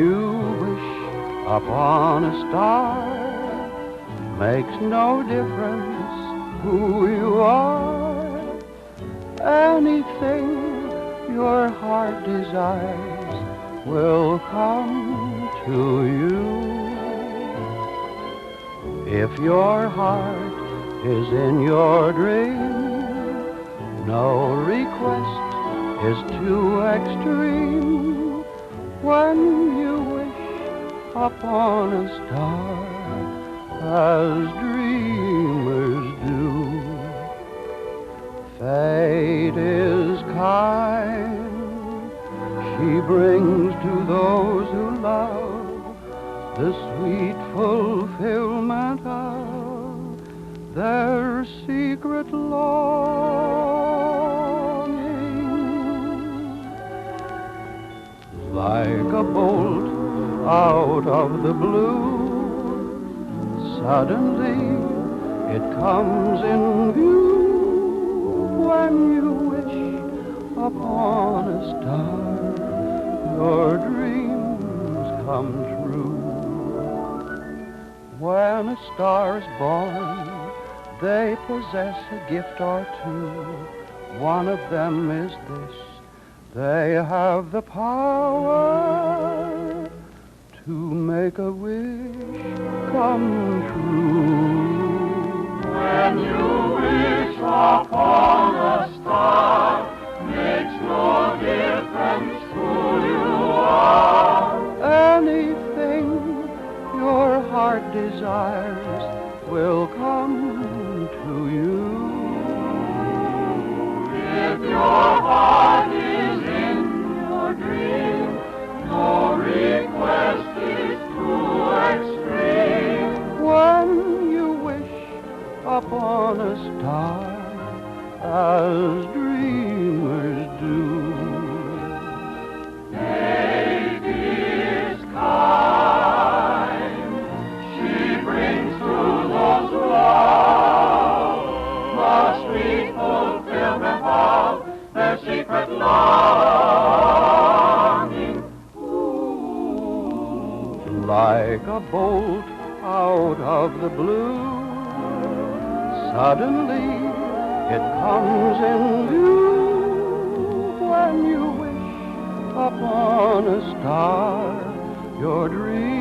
you wish upon a star, makes no difference who you are. Anything your heart desires will come to you. If your heart is in your dream, no request is too extreme. When you wish upon a star, as dreamers do, fate is kind. She brings to those who love the sweet fulfillment of their secret longing. Like a bolt out of the blue, suddenly it comes in view. When you wish upon a star, your dreams come true. When a star's born, they possess a gift or two. One of them is this: they have the power to make a wish come true. When you wish upon a star, makes no difference who you are. Anything your heart desires will come to you. If your heart is in your dream, no request is too extreme. When you wish upon a star, as dreamers do. Fate is kind. She brings to those who love the sweet fulfillment of their secret longing. Ooh. Like a bolt out of the blue, suddenly it comes in view. When you wish upon a star, your dream